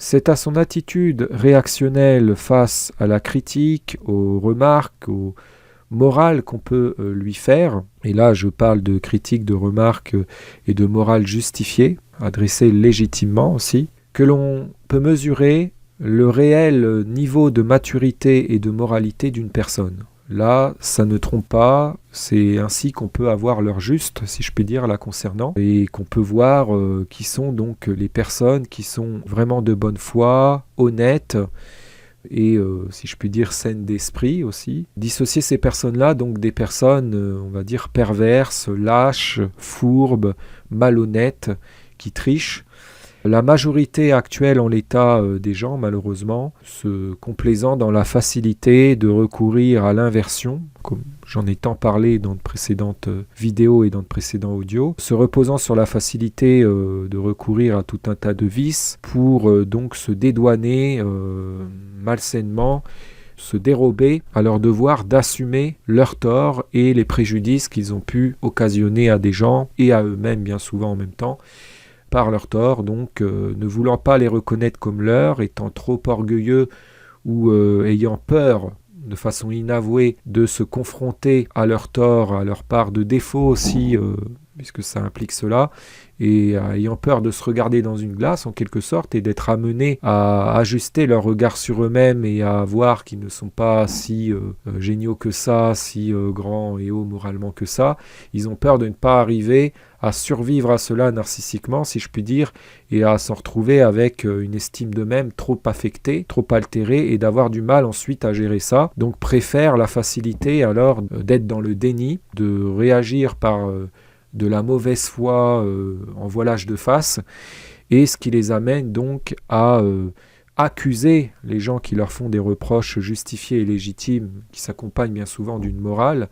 C'est à son attitude réactionnelle face à la critique, aux remarques, aux morales qu'on peut lui faire, et là je parle de critique, de remarques et de morale justifiée, adressée légitimement aussi, que l'on peut mesurer le réel niveau de maturité et de moralité d'une personne. Là, ça ne trompe pas, c'est ainsi qu'on peut avoir l'heure juste, si je puis dire, là concernant, et qu'on peut voir qui sont donc les personnes qui sont vraiment de bonne foi, honnêtes, et si je puis dire saines d'esprit aussi. Dissocier ces personnes-là, donc des personnes, on va dire, perverses, lâches, fourbes, malhonnêtes, qui trichent. La majorité actuelle en l'état des gens, malheureusement, se complaisant dans la facilité de recourir à l'inversion, comme j'en ai tant parlé dans de précédentes vidéos et dans de précédents audios, se reposant sur la facilité de recourir à tout un tas de vices pour donc se dédouaner malsainement, se dérober à leur devoir d'assumer leurs torts et les préjudices qu'ils ont pu occasionner à des gens et à eux-mêmes bien souvent en même temps, par leurs torts, donc ne voulant pas les reconnaître comme leurs, étant trop orgueilleux ou ayant peur de façon inavouée de se confronter à leurs torts, à leur part de défaut aussi, puisque ça implique cela, et ayant peur de se regarder dans une glace en quelque sorte et d'être amenés à ajuster leur regard sur eux-mêmes et à voir qu'ils ne sont pas si géniaux que ça, si grands et hauts moralement que ça. Ils ont peur de ne pas arriver à survivre à cela narcissiquement, si je puis dire, et à s'en retrouver avec une estime d'eux-mêmes trop affectée, trop altérée, et d'avoir du mal ensuite à gérer ça. Donc préfèrent la facilité alors d'être dans le déni, de réagir par de la mauvaise foi en voilage de face, et ce qui les amène donc à accuser les gens qui leur font des reproches justifiés et légitimes, qui s'accompagnent bien souvent d'une morale,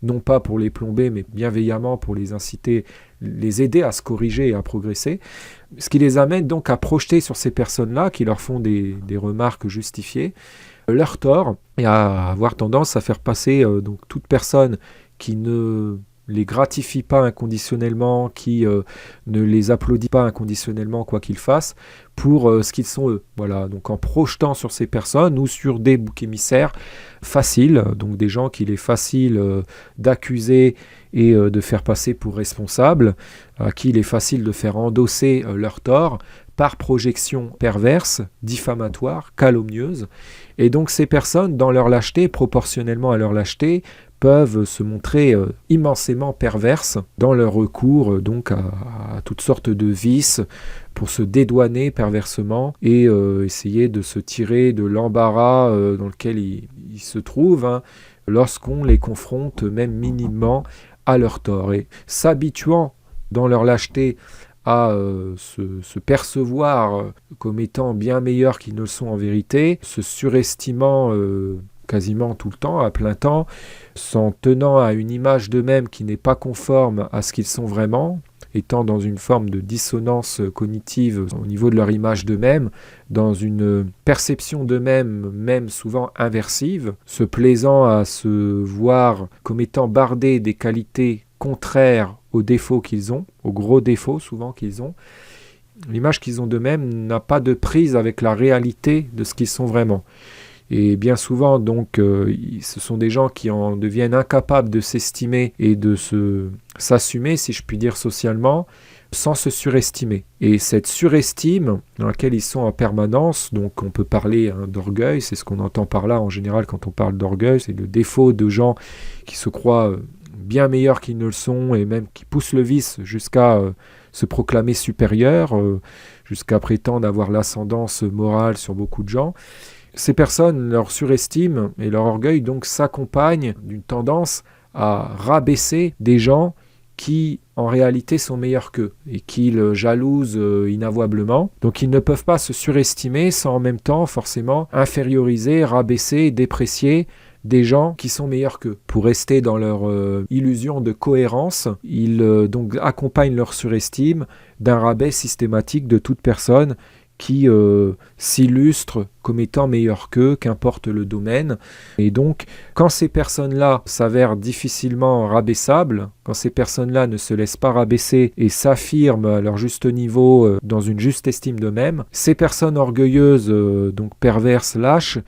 non pas pour les plomber, mais bienveillamment pour les inciter, les aider à se corriger et à progresser, ce qui les amène donc à projeter sur ces personnes-là, qui leur font des remarques justifiées, leur tort, et à avoir tendance à faire passer donc toute personne qui ne les gratifie pas inconditionnellement, qui ne les applaudit pas inconditionnellement quoi qu'ils fassent, pour ce qu'ils sont eux. Voilà, donc en projetant sur ces personnes ou sur des boucs émissaires faciles, donc des gens qu'il est facile d'accuser et de faire passer pour responsables, à qui il est facile de faire endosser leur tort par projection perverse, diffamatoire, calomnieuse. Et donc ces personnes, dans leur lâcheté, proportionnellement à leur lâcheté, peuvent se montrer immensément perverses dans leur recours donc à toutes sortes de vices pour se dédouaner perversement et essayer de se tirer de l'embarras dans lequel ils se trouvent lorsqu'on les confronte même minimement à leur tort. Et s'habituant dans leur lâcheté à se percevoir comme étant bien meilleurs qu'ils ne le sont en vérité, se surestimant quasiment tout le temps, à plein temps, s'en tenant à une image d'eux-mêmes qui n'est pas conforme à ce qu'ils sont vraiment, étant dans une forme de dissonance cognitive au niveau de leur image d'eux-mêmes, dans une perception d'eux-mêmes, même souvent inversive, se plaisant à se voir comme étant bardés des qualités contraires aux défauts qu'ils ont, aux gros défauts souvent qu'ils ont. L'image qu'ils ont d'eux-mêmes n'a pas de prise avec la réalité de ce qu'ils sont vraiment. Et bien souvent, donc, ce sont des gens qui en deviennent incapables de s'estimer et de s'assumer, si je puis dire, socialement, sans se surestimer. Et cette surestime dans laquelle ils sont en permanence, donc on peut parler d'orgueil, c'est ce qu'on entend par là en général quand on parle d'orgueil, c'est le défaut de gens qui se croient bien meilleurs qu'ils ne le sont et même qui poussent le vice jusqu'à se proclamer supérieurs, jusqu'à prétendre avoir l'ascendance morale sur beaucoup de gens. Ces personnes, leur surestime et leur orgueil donc s'accompagnent d'une tendance à rabaisser des gens qui en réalité sont meilleurs qu'eux et qu'ils jalousent inavouablement. Donc ils ne peuvent pas se surestimer sans en même temps forcément inférioriser, rabaisser, déprécier des gens qui sont meilleurs qu'eux. Pour rester dans leur illusion de cohérence, ils donc accompagnent leur surestime d'un rabaisse systématique de toute personne qui s'illustrent comme étant meilleurs qu'eux, qu'importe le domaine. Et donc, quand ces personnes-là s'avèrent difficilement rabaissables, quand ces personnes-là ne se laissent pas rabaisser et s'affirment à leur juste niveau dans une juste estime d'eux-mêmes, ces personnes orgueilleuses, donc perverses, lâches,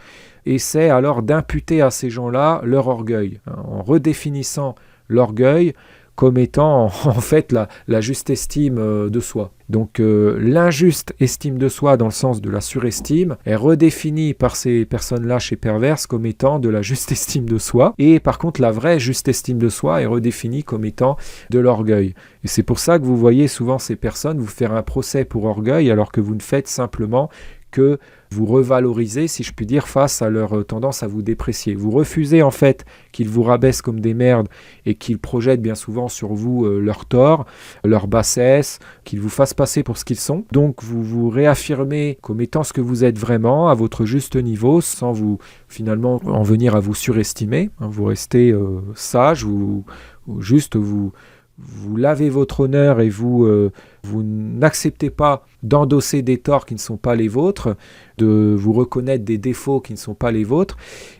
essaient alors d'imputer à ces gens-là leur orgueil, en redéfinissant l'orgueil comme étant en fait la juste estime de soi. Donc l'injuste estime de soi dans le sens de la surestime est redéfinie par ces personnes lâches et perverses comme étant de la juste estime de soi, et par contre la vraie juste estime de soi est redéfinie comme étant de l'orgueil. Et c'est pour ça que vous voyez souvent ces personnes vous faire un procès pour orgueil alors que vous ne faites simplement que vous revalorisez, si je puis dire, face à leur tendance à vous déprécier. Vous refusez en fait qu'ils vous rabaissent comme des merdes et qu'ils projettent bien souvent sur vous leur tort, leur bassesse, qu'ils vous fassent passer pour ce qu'ils sont. Donc vous vous réaffirmez comme étant ce que vous êtes vraiment, à votre juste niveau, sans vous finalement en venir à vous surestimer. Vous restez sage, ou juste vous lavez votre honneur et vous n'acceptez pas d'endosser des torts qui ne sont pas les vôtres, de vous reconnaître des défauts qui ne sont pas les vôtres,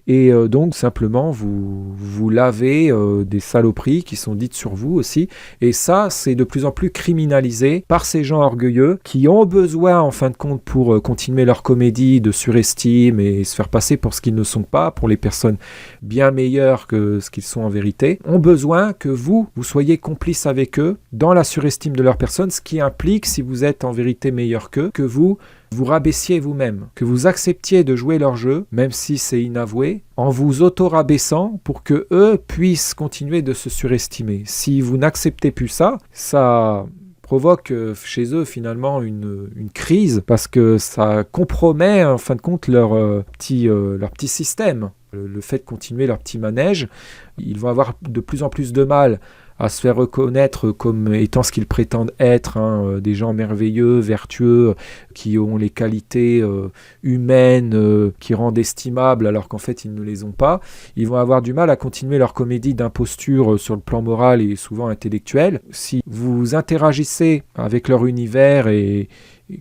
et donc simplement vous lavez des saloperies qui sont dites sur vous aussi. Et ça, c'est de plus en plus criminalisé par ces gens orgueilleux qui ont besoin, en fin de compte, pour continuer leur comédie de surestime et se faire passer pour ce qu'ils ne sont pas, pour les personnes bien meilleures que ce qu'ils sont en vérité, ont besoin que vous soyez complices avec eux dans la surestime de leur personne, ce qui implique, si vous êtes en vérité meilleur qu'eux, que vous rabaissiez vous-même, que vous acceptiez de jouer leur jeu, même si c'est inavoué, en vous auto-rabaissant pour que eux puissent continuer de se surestimer. Si vous n'acceptez plus ça provoque chez eux finalement une crise, parce que ça compromet en fin de compte leur petit système. Le fait de continuer leur petit manège, ils vont avoir de plus en plus de mal à se faire reconnaître comme étant ce qu'ils prétendent être, des gens merveilleux, vertueux, qui ont les qualités humaines qui rendent estimables alors qu'en fait ils ne les ont pas. Ils vont avoir du mal à continuer leur comédie d'imposture sur le plan moral et souvent intellectuel. Si vous interagissez avec leur univers et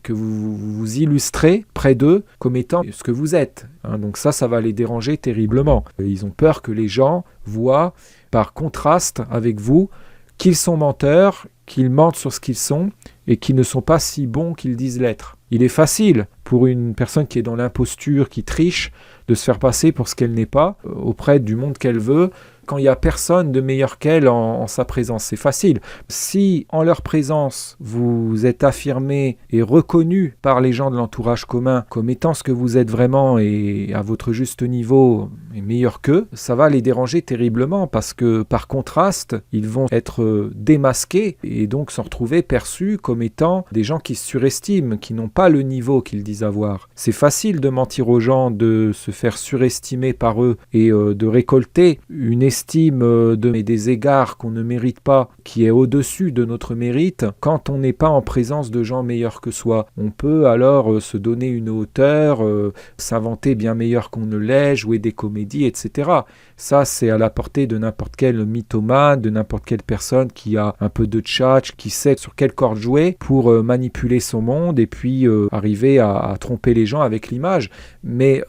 que vous vous illustrez près d'eux comme étant ce que vous êtes. Donc ça va les déranger terriblement. Ils ont peur que les gens voient par contraste avec vous qu'ils sont menteurs, qu'ils mentent sur ce qu'ils sont et qu'ils ne sont pas si bons qu'ils disent l'être. Il est facile pour une personne qui est dans l'imposture, qui triche, de se faire passer pour ce qu'elle n'est pas auprès du monde qu'elle veut, quand il n'y a personne de meilleur qu'elle en sa présence. C'est facile. Si en leur présence, vous êtes affirmé et reconnu par les gens de l'entourage commun comme étant ce que vous êtes vraiment et à votre juste niveau et meilleur qu'eux, ça va les déranger terriblement parce que par contraste, ils vont être démasqués et donc se retrouver perçus comme étant des gens qui se surestiment, qui n'ont pas le niveau qu'ils disent avoir. C'est facile de mentir aux gens, de se faire surestimer par eux et de récolter une estime des égards qu'on ne mérite pas, qui est au-dessus de notre mérite, quand on n'est pas en présence de gens meilleurs que soi. On peut alors se donner une hauteur, s'inventer bien meilleur qu'on ne l'est, jouer des comédies, etc. Ça, c'est à la portée de n'importe quel mythomane, de n'importe quelle personne qui a un peu de tchatch, qui sait sur quelle corde jouer pour manipuler son monde et puis arriver à tromper les gens avec l'image. Mais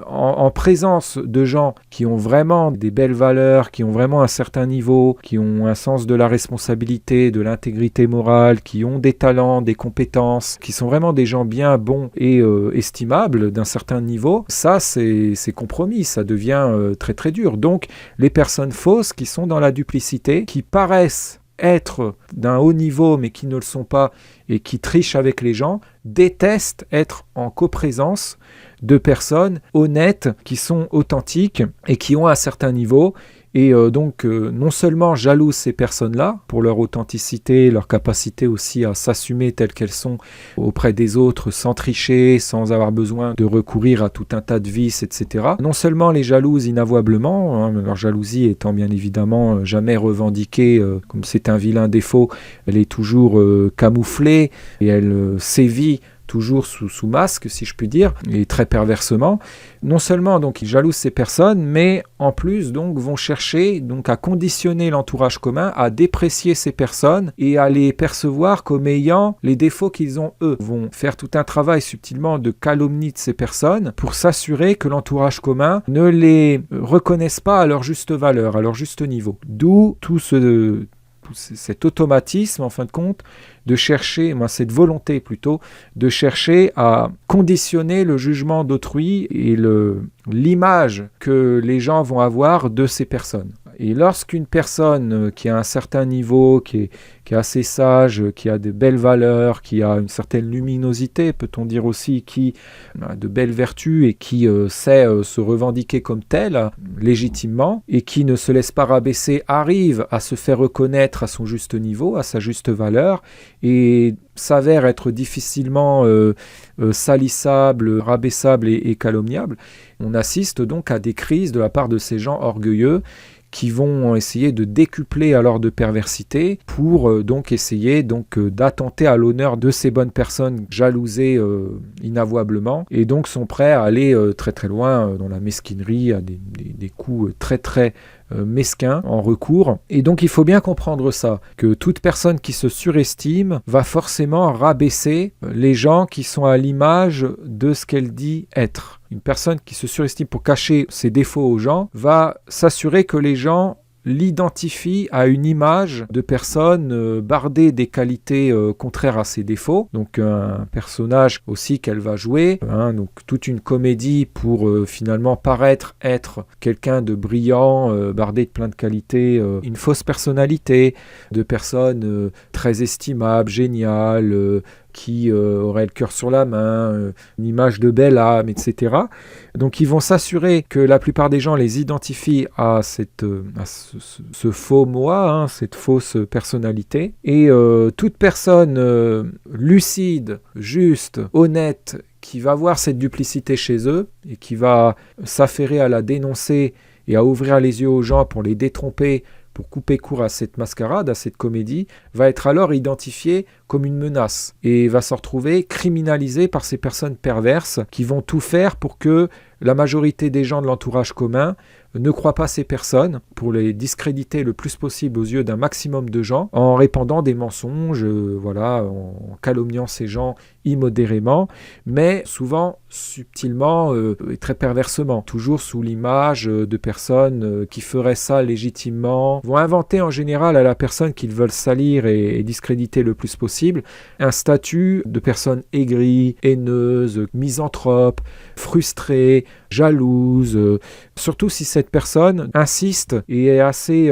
en présence de gens qui ont vraiment des belles valeurs, qui ont vraiment un certain niveau, qui ont un sens de la responsabilité, de l'intégrité morale, qui ont des talents, des compétences, qui sont vraiment des gens bien bons et estimables d'un certain niveau, ça c'est compromis, ça devient très très dur. Donc les personnes fausses qui sont dans la duplicité, qui paraissent être d'un haut niveau mais qui ne le sont pas et qui trichent avec les gens, détestent être en coprésence de personnes honnêtes, qui sont authentiques et qui ont un certain niveau. Et donc non seulement jalousent ces personnes-là pour leur authenticité, leur capacité aussi à s'assumer telles qu'elles sont auprès des autres sans tricher, sans avoir besoin de recourir à tout un tas de vices, etc. Non seulement les jalousent inavouablement, leur jalousie étant bien évidemment jamais revendiquée comme c'est un vilain défaut, elle est toujours camouflée et elle sévit toujours sous masque, si je puis dire, et très perversement. Non seulement donc ils jalousent ces personnes, mais en plus donc vont chercher donc à conditionner l'entourage commun, à déprécier ces personnes et à les percevoir comme ayant les défauts qu'ils ont eux. Ils vont faire tout un travail subtilement de calomnie de ces personnes pour s'assurer que l'entourage commun ne les reconnaisse pas à leur juste valeur, à leur juste niveau. D'où tout cet automatisme, en fin de compte, de chercher, cette volonté plutôt, de chercher à conditionner le jugement d'autrui et l'image que les gens vont avoir de ces personnes. Et lorsqu'une personne qui a un certain niveau, qui est assez sage, qui a de belles valeurs, qui a une certaine luminosité, peut-on dire aussi, qui a de belles vertus et qui sait se revendiquer comme telle, légitimement, et qui ne se laisse pas rabaisser, arrive à se faire reconnaître à son juste niveau, à sa juste valeur, et s'avère être difficilement salissable, rabaissable et calomniable, on assiste donc à des crises de la part de ces gens orgueilleux qui vont essayer de décupler alors de perversité pour donc essayer d'attenter à l'honneur de ces bonnes personnes jalousées inavouablement et donc sont prêts à aller très très loin dans la mesquinerie, à des coups très très mesquins en recours. Et donc il faut bien comprendre ça, que toute personne qui se surestime va forcément rabaisser les gens qui sont à l'image de ce qu'elle dit être. Une personne qui se surestime pour cacher ses défauts aux gens va s'assurer que les gens l'identifie à une image de personne bardée des qualités contraires à ses défauts. Donc un personnage aussi qu'elle va jouer, donc toute une comédie pour finalement paraître être quelqu'un de brillant, bardé de plein de qualités, une fausse personnalité de personne très estimable, géniale, qui aurait le cœur sur la main, une image de belle âme, etc. Donc ils vont s'assurer que la plupart des gens les identifient à ce faux moi, cette fausse personnalité. Et toute personne lucide, juste, honnête, qui va voir cette duplicité chez eux et qui va s'affairer à la dénoncer et à ouvrir les yeux aux gens pour les détromper, pour couper court à cette mascarade, à cette comédie, va être alors identifié comme une menace et va se retrouver criminalisé par ces personnes perverses qui vont tout faire pour que la majorité des gens de l'entourage commun ne croient pas ces personnes, pour les discréditer le plus possible aux yeux d'un maximum de gens, en répandant des mensonges, en calomniant ces gens immodérément, mais souvent subtilement et très perversement, toujours sous l'image de personnes qui feraient ça légitimement, vont inventer en général à la personne qu'ils veulent salir et discréditer le plus possible, un statut de personne aigrie, haineuse, misanthrope, frustrée, jalouse, surtout si cette personne insiste et est assez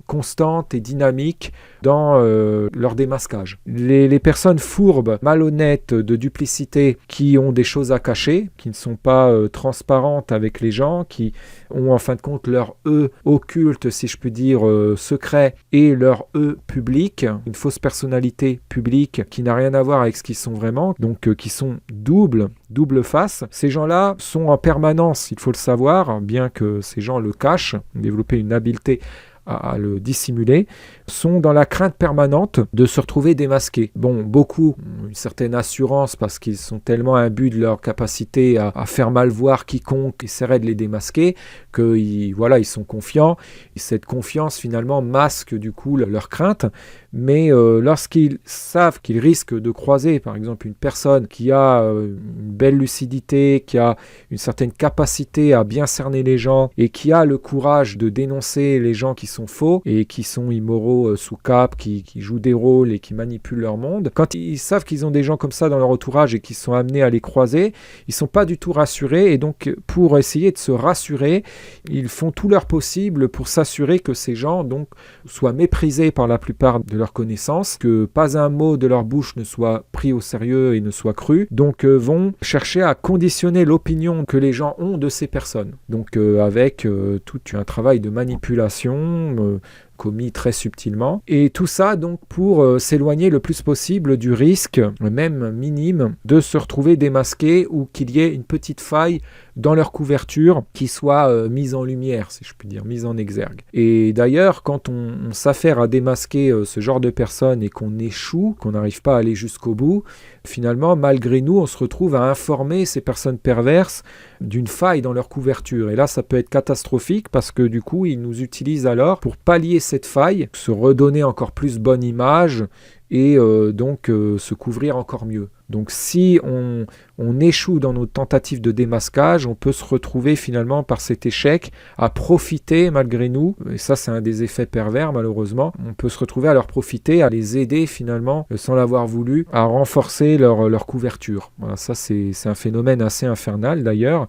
constante et dynamique dans leur démasquage. Les personnes fourbes, malhonnêtes, de duplicité, qui ont des choses à cacher, qui ne sont pas transparentes avec les gens, qui ont en fin de compte leur eux occulte, si je peux dire, secret, et leur eux public, une fausse personnalité publique qui n'a rien à voir avec ce qu'ils sont vraiment, donc qui sont double face. Ces gens-là sont en permanence, il faut le savoir, bien que ces gens le cachent, développer une habileté à le dissimuler, sont dans la crainte permanente de se retrouver démasqués. Bon, beaucoup ont une certaine assurance parce qu'ils sont tellement imbus de leur capacité à faire mal voir quiconque essaierait de les démasquer qu'ils sont confiants. Et cette confiance finalement masque du coup leur crainte. Mais lorsqu'ils savent qu'ils risquent de croiser par exemple une personne qui a une belle lucidité, qui a une certaine capacité à bien cerner les gens et qui a le courage de dénoncer les gens qui sont faux et qui sont immoraux sous cape, qui jouent des rôles et qui manipulent leur monde, quand ils savent qu'ils ont des gens comme ça dans leur entourage et qu'ils sont amenés à les croiser, ils ne sont pas du tout rassurés et donc pour essayer de se rassurer, ils font tout leur possible pour s'assurer que ces gens donc soient méprisés par la plupart de leurs connaissances, que pas un mot de leur bouche ne soit pris au sérieux et ne soit cru, donc vont chercher à conditionner l'opinion que les gens ont de ces personnes. Donc avec tout un travail de manipulation commis très subtilement. Et tout ça donc pour s'éloigner le plus possible du risque, même minime, de se retrouver démasqué ou qu'il y ait une petite faille dans leur couverture qui soit mise en lumière, si je puis dire, mise en exergue. Et d'ailleurs, quand on s'affaire à démasquer ce genre de personnes et qu'on échoue, qu'on n'arrive pas à aller jusqu'au bout, finalement, malgré nous, on se retrouve à informer ces personnes perverses d'une faille dans leur couverture. Et là, ça peut être catastrophique parce que du coup, ils nous utilisent alors pour pallier cette faille, se redonner encore plus bonne image et donc se couvrir encore mieux. Donc si on échoue dans nos tentatives de démasquage, on peut se retrouver finalement par cet échec à profiter malgré nous, et ça c'est un des effets pervers malheureusement, on peut se retrouver à leur profiter, à les aider finalement, sans l'avoir voulu, à renforcer leur couverture. Voilà, ça c'est un phénomène assez infernal d'ailleurs.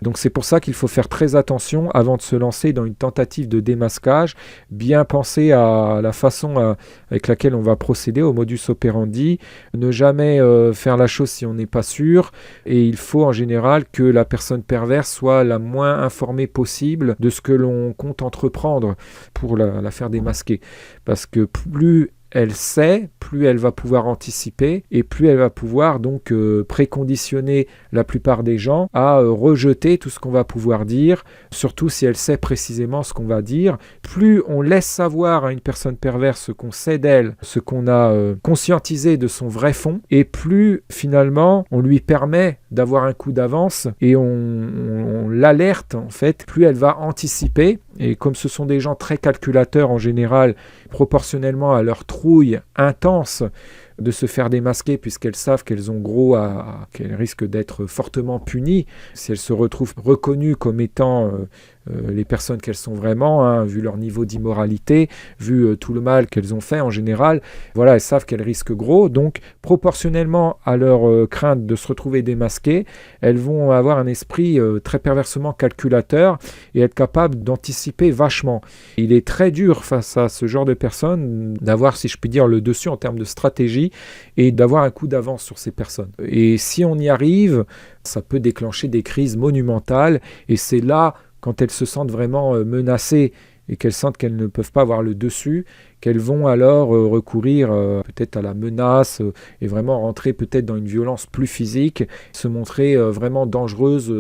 Donc c'est pour ça qu'il faut faire très attention avant de se lancer dans une tentative de démasquage, bien penser à la façon avec laquelle on va procéder, au modus operandi, ne jamais faire la chose si on n'est pas sûr, et il faut en général que la personne perverse soit la moins informée possible de ce que l'on compte entreprendre pour la faire démasquer, parce que plus elle sait, plus elle va pouvoir anticiper et plus elle va pouvoir donc préconditionner la plupart des gens à rejeter tout ce qu'on va pouvoir dire, surtout si elle sait précisément ce qu'on va dire. Plus on laisse savoir à une personne perverse ce qu'on sait d'elle, ce qu'on a conscientisé de son vrai fond, et plus finalement on lui permet d'avoir un coup d'avance et on l'alerte en fait, plus elle va anticiper. Et comme ce sont des gens très calculateurs en général, proportionnellement à leur trouille intense de se faire démasquer, puisqu'elles savent qu'elles ont gros qu'elles risquent d'être fortement punies si elles se retrouvent reconnues comme étant les personnes qu'elles sont vraiment, hein, vu leur niveau d'immoralité, vu tout le mal qu'elles ont fait en général. Voilà, elles savent qu'elles risquent gros, donc proportionnellement à leur crainte de se retrouver démasquées, elles vont avoir un esprit très perversement calculateur et être capables d'anticiper vachement. Il est très dur face à ce genre de personnes d'avoir, si je puis dire, le dessus en termes de stratégie et d'avoir un coup d'avance sur ces personnes. Et si on y arrive, ça peut déclencher des crises monumentales, et c'est là, quand elles se sentent vraiment menacées et qu'elles sentent qu'elles ne peuvent pas avoir le dessus, qu'elles vont alors recourir peut-être à la menace et vraiment rentrer peut-être dans une violence plus physique, se montrer vraiment dangereuses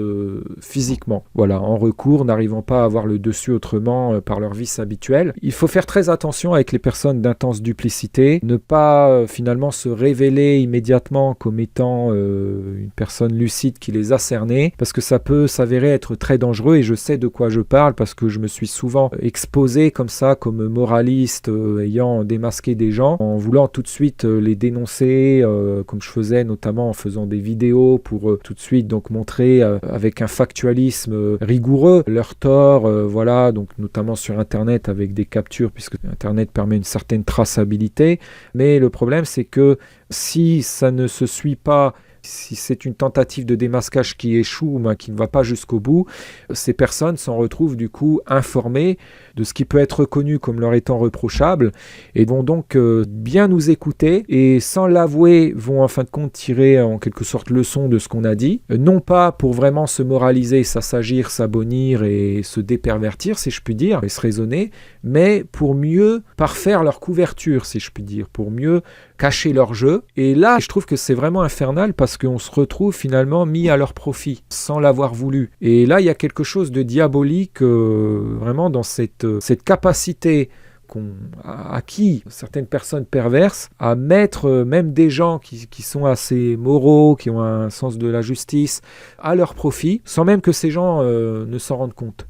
physiquement. Voilà, en recours, n'arrivant pas à avoir le dessus autrement par leur vice habituel. Il faut faire très attention avec les personnes d'intense duplicité, ne pas finalement se révéler immédiatement comme étant une personne lucide qui les a cernés, parce que ça peut s'avérer être très dangereux, et je sais de quoi je parle parce que je me suis souvent exposé comme ça, comme moraliste, ayant démasqué des gens, en voulant tout de suite les dénoncer, comme je faisais notamment en faisant des vidéos pour tout de suite donc montrer avec un factualisme rigoureux leurs torts, voilà, donc notamment sur Internet avec des captures, puisque Internet permet une certaine traçabilité. Mais le problème, c'est que si ça ne se suit pas, si c'est une tentative de démasquage qui échoue, mais qui ne va pas jusqu'au bout, ces personnes s'en retrouvent du coup informées de ce qui peut être reconnu comme leur étant reprochable, et vont donc bien nous écouter, et sans l'avouer vont en fin de compte tirer en quelque sorte leçon de ce qu'on a dit, non pas pour vraiment se moraliser, s'assagir, s'abonir et se dépervertir, si je puis dire, et se raisonner, mais pour mieux parfaire leur couverture, si je puis dire, pour mieux cacher leur jeu. Et là, je trouve que c'est vraiment infernal, parce qu'on se retrouve finalement mis à leur profit, sans l'avoir voulu. Et là, il y a quelque chose de diabolique vraiment dans cette capacité qu'ont acquis certaines personnes perverses à mettre même des gens qui sont assez moraux, qui ont un sens de la justice, à leur profit, sans même que ces gens ne s'en rendent compte.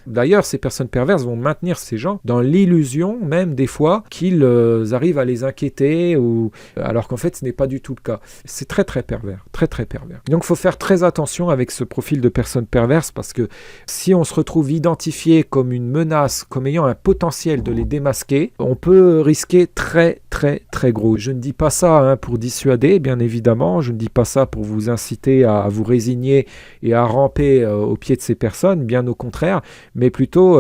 D'ailleurs, ces personnes perverses vont maintenir ces gens dans l'illusion, même des fois, qu'ils arrivent à les inquiéter, alors qu'en fait, ce n'est pas du tout le cas. C'est très très pervers, très très pervers. Donc, il faut faire très attention avec ce profil de personnes perverses, parce que si on se retrouve identifié comme une menace, comme ayant un potentiel de les démasquer, on peut risquer très très très gros. Je ne dis pas ça pour dissuader, bien évidemment, je ne dis pas ça pour vous inciter à vous résigner et à ramper au pied de ces personnes, bien au contraire, mais plutôt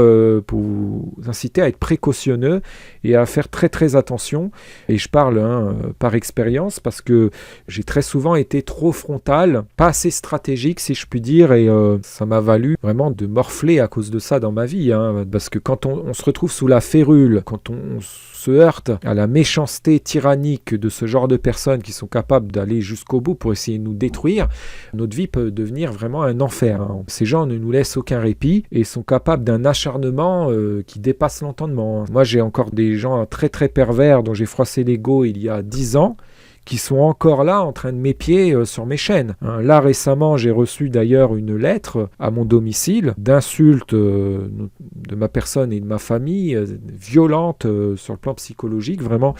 pour vous inciter à être précautionneux et à faire très très attention. Et je parle par expérience, parce que j'ai très souvent été trop frontal, pas assez stratégique si je puis dire, et ça m'a valu vraiment de morfler à cause de ça dans ma vie, parce que quand on se retrouve sous la férule, quand on se heurte à la méchanceté méchanceté tyrannique de ce genre de personnes qui sont capables d'aller jusqu'au bout pour essayer de nous détruire, notre vie peut devenir vraiment un enfer. Ces gens ne nous laissent aucun répit et sont capables d'un acharnement qui dépasse l'entendement. Moi, j'ai encore des gens très très pervers dont j'ai froissé l'ego il y a 10 ans, qui sont encore là en train de m'épier sur mes chaînes. Là récemment, j'ai reçu d'ailleurs une lettre à mon domicile d'insultes de ma personne et de ma famille, violentes sur le plan psychologique, vraiment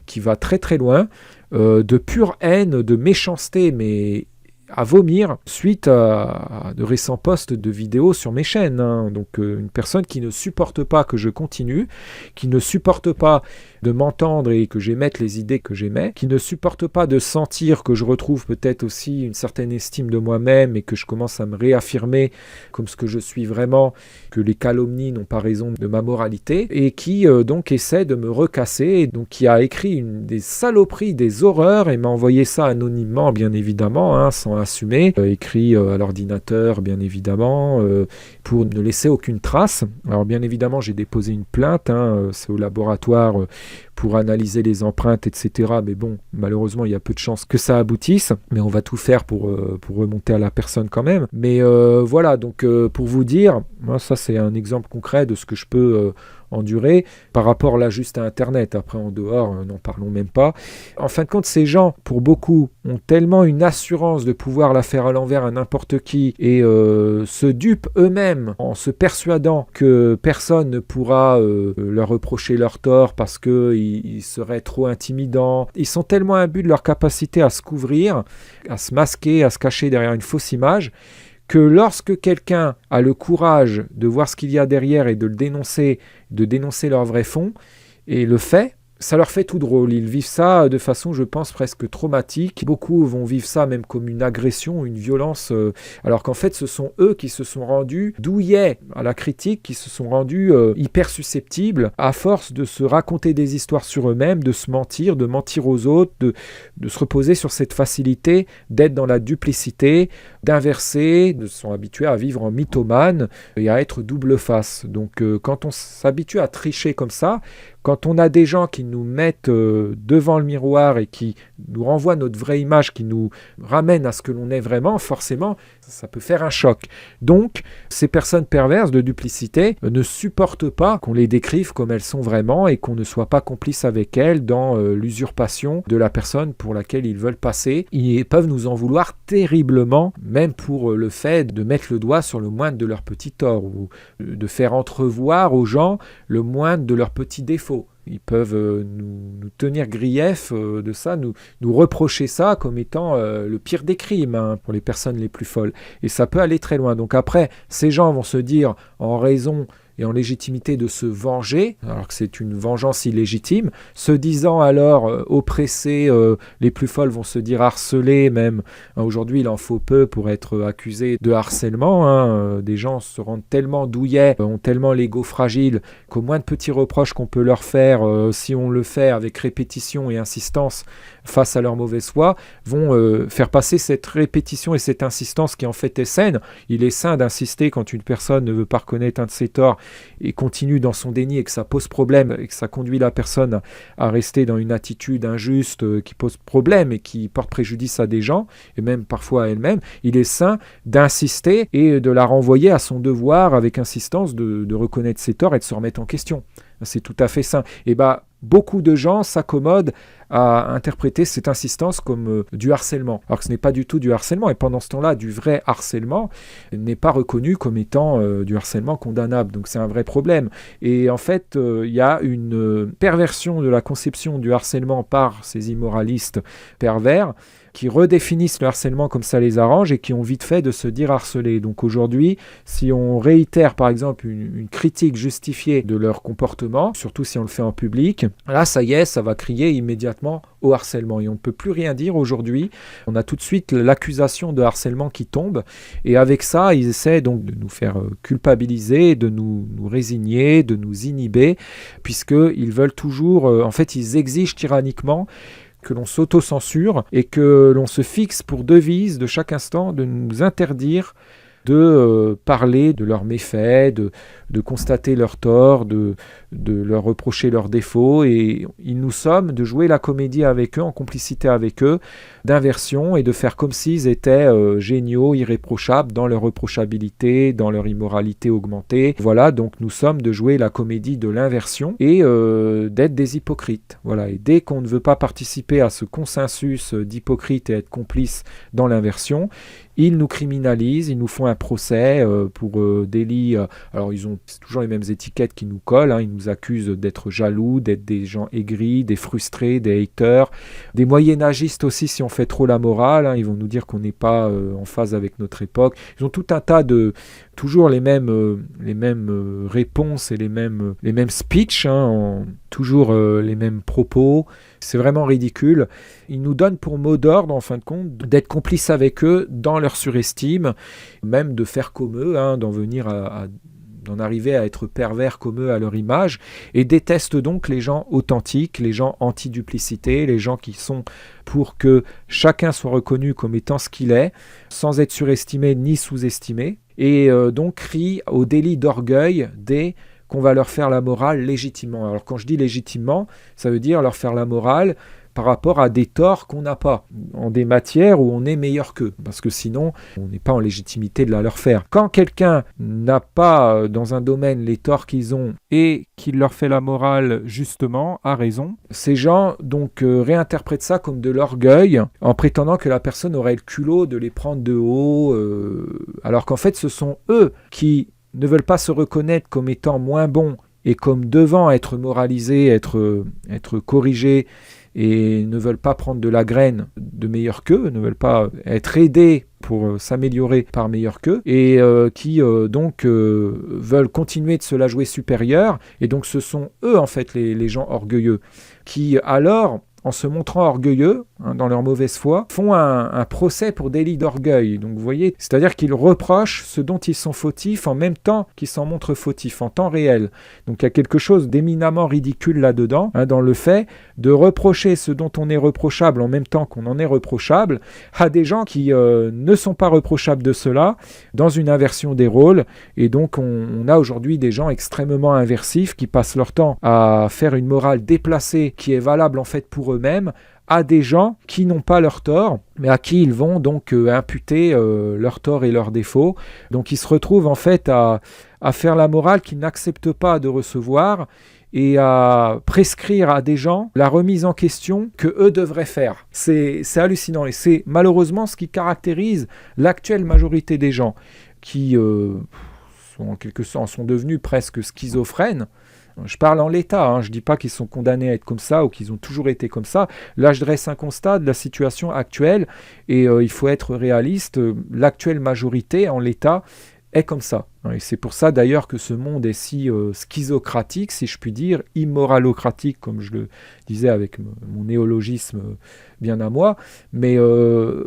qui va très très loin, de pure haine, de méchanceté, mais à vomir, suite à de récents posts de vidéos sur mes chaînes. Donc une personne qui ne supporte pas que je continue, qui ne supporte pas de m'entendre et que j'émette les idées que j'émets, qui ne supporte pas de sentir que je retrouve peut-être aussi une certaine estime de moi-même et que je commence à me réaffirmer comme ce que je suis vraiment, que les calomnies n'ont pas raison de ma moralité, et qui donc essaie de me recasser, et donc qui a écrit des saloperies, des horreurs, et m'a envoyé ça anonymement, bien évidemment, sans assumer, écrit à l'ordinateur, bien évidemment, pour ne laisser aucune trace. Alors bien évidemment, j'ai déposé une plainte, c'est au laboratoire pour analyser les empreintes, etc. Mais bon, malheureusement, il y a peu de chances que ça aboutisse. Mais on va tout faire pour remonter à la personne quand même. Mais voilà, donc pour vous dire, moi, ça c'est un exemple concret de ce que je peux endurer par rapport là juste à Internet. Après, en dehors, n'en parlons même pas. En fin de compte, ces gens, pour beaucoup, ont tellement une assurance de pouvoir la faire à l'envers à n'importe qui et se dupent eux-mêmes en se persuadant que personne ne pourra leur reprocher leur tort parce qu'ils seraient trop intimidants. Ils sont tellement imbus de leur capacité à se couvrir, à se masquer, à se cacher derrière une fausse image, que lorsque quelqu'un a le courage de voir ce qu'il y a derrière et de dénoncer leur vrai fond, et le fait, ça leur fait tout drôle. Ils vivent ça de façon, je pense, presque traumatique. Beaucoup vont vivre ça même comme une agression, une violence, alors qu'en fait, ce sont eux qui se sont rendus douillets à la critique, qui se sont rendus hyper susceptibles, à force de se raconter des histoires sur eux-mêmes, de se mentir, de mentir aux autres, de se reposer sur cette facilité d'être dans la duplicité, d'inverser, de se sont habitués à vivre en mythomane et à être double face. Donc quand on s'habitue à tricher comme ça, quand on a des gens qui nous mettent devant le miroir et qui nous renvoient notre vraie image, qui nous ramènent à ce que l'on est vraiment, forcément, ça peut faire un choc. Donc, ces personnes perverses de duplicité ne supportent pas qu'on les décrive comme elles sont vraiment et qu'on ne soit pas complice avec elles dans l'usurpation de la personne pour laquelle ils veulent passer. Ils peuvent nous en vouloir terriblement, même pour le fait de mettre le doigt sur le moindre de leurs petits torts ou de faire entrevoir aux gens le moindre de leurs petits défauts. Ils peuvent nous tenir grief de ça, nous reprocher ça comme étant le pire des crimes pour les personnes les plus folles. Et ça peut aller très loin. Donc après, ces gens vont se dire, en raison et en légitimité de se venger, alors que c'est une vengeance illégitime, se disant alors oppressés, les plus folles vont se dire harcelés même. Aujourd'hui, il en faut peu pour être accusé de harcèlement. Des gens se rendent tellement douillets, ont tellement l'ego fragile qu'au moins de petits reproches qu'on peut leur faire, si on le fait avec répétition et insistance face à leur mauvaise foi, vont faire passer cette répétition et cette insistance qui en fait est saine. Il est sain d'insister quand une personne ne veut pas reconnaître un de ses torts et continue dans son déni et que ça pose problème et que ça conduit la personne à rester dans une attitude injuste qui pose problème et qui porte préjudice à des gens et même parfois à elle-même. Il est sain d'insister et de la renvoyer à son devoir avec insistance de reconnaître ses torts et de se remettre en question. C'est tout à fait sain. Et beaucoup de gens s'accommodent à interpréter cette insistance comme du harcèlement, alors que ce n'est pas du tout du harcèlement, et pendant ce temps-là, du vrai harcèlement n'est pas reconnu comme étant du harcèlement condamnable, donc c'est un vrai problème. Et en fait, il y a une perversion de la conception du harcèlement par ces immoralistes pervers, qui redéfinissent le harcèlement comme ça les arrange et qui ont vite fait de se dire harcelés. Donc aujourd'hui, si on réitère par exemple une critique justifiée de leur comportement, surtout si on le fait en public, là ça y est, ça va crier immédiatement au harcèlement et on ne peut plus rien dire aujourd'hui. On a tout de suite l'accusation de harcèlement qui tombe et avec ça, ils essaient donc de nous faire culpabiliser, de nous résigner, de nous inhiber, puisqu'ils veulent toujours, en fait ils exigent tyranniquement que l'on s'auto-censure et que l'on se fixe pour devise de chaque instant de nous interdire de parler de leurs méfaits, de constater leurs torts, de de leur reprocher leurs défauts, et ils nous somment de jouer la comédie avec eux, en complicité avec eux, d'inversion, et de faire comme s'ils étaient géniaux, irréprochables dans leur reprochabilité, dans leur immoralité augmentée. Voilà, donc nous sommes de jouer la comédie de l'inversion et d'être des hypocrites. Voilà, et dès qu'on ne veut pas participer à ce consensus d'hypocrites et être complice dans l'inversion, ils nous criminalisent, ils nous font un procès pour délit. Alors c'est toujours les mêmes étiquettes qui nous collent, hein. Ils nous accusent d'être jaloux, d'être des gens aigris, des frustrés, des haters, des moyenâgistes aussi si on fait trop la morale, hein. Ils vont nous dire qu'on n'est pas en phase avec notre époque. Ils ont tout un tas de... toujours les mêmes réponses et les mêmes speeches, hein, toujours les mêmes propos. C'est vraiment ridicule. Ils nous donnent pour mot d'ordre, en fin de compte, d'être complices avec eux dans leur surestime, même de faire comme eux, hein, d'en arriver à être pervers comme eux à leur image, et détestent donc les gens authentiques, les gens anti-duplicité, les gens qui sont pour que chacun soit reconnu comme étant ce qu'il est, sans être surestimé ni sous-estimé, et donc crient au délit d'orgueil dès qu'on va leur faire la morale légitimement. Alors quand je dis légitimement, ça veut dire leur faire la morale par rapport à des torts qu'on n'a pas, en des matières où on est meilleur qu'eux, parce que sinon, on n'est pas en légitimité de la leur faire. Quand quelqu'un n'a pas dans un domaine les torts qu'ils ont et qu'il leur fait la morale justement, à raison, ces gens donc réinterprètent ça comme de l'orgueil, en prétendant que la personne aurait le culot de les prendre de haut, alors qu'en fait ce sont eux qui ne veulent pas se reconnaître comme étant moins bons et comme devant être moralisés, être corrigés, et ne veulent pas prendre de la graine de meilleurs qu'eux, ne veulent pas être aidés pour s'améliorer par meilleurs qu'eux, et qui donc veulent continuer de se la jouer supérieure. Et donc ce sont eux en fait les gens orgueilleux, qui alors, en se montrant orgueilleux, hein, dans leur mauvaise foi, font un procès pour délit d'orgueil. Donc vous voyez, c'est-à-dire qu'ils reprochent ce dont ils sont fautifs en même temps qu'ils s'en montrent fautifs, en temps réel. Donc il y a quelque chose d'éminemment ridicule là-dedans, hein, dans le fait de reprocher ce dont on est reprochable en même temps qu'on en est reprochable à des gens qui ne sont pas reprochables de cela, dans une inversion des rôles. Et donc on a aujourd'hui des gens extrêmement inversifs qui passent leur temps à faire une morale déplacée qui est valable en fait pour eux-mêmes, à des gens qui n'ont pas leur tort, mais à qui ils vont donc imputer leurs torts et leurs défauts. Donc ils se retrouvent en fait à faire la morale qu'ils n'acceptent pas de recevoir, et à prescrire à des gens la remise en question que eux devraient faire. C'est hallucinant, et c'est malheureusement ce qui caractérise l'actuelle majorité des gens qui sont en quelque sorte sont devenus presque schizophrènes. Je parle en l'état, hein, je ne dis pas qu'ils sont condamnés à être comme ça ou qu'ils ont toujours été comme ça. Là, je dresse un constat de la situation actuelle, et il faut être réaliste. L'actuelle majorité en l'état est comme ça. Et c'est pour ça d'ailleurs que ce monde est si schizocratique, si je puis dire, immoralocratique, comme je le disais avec mon néologisme bien à moi. Mais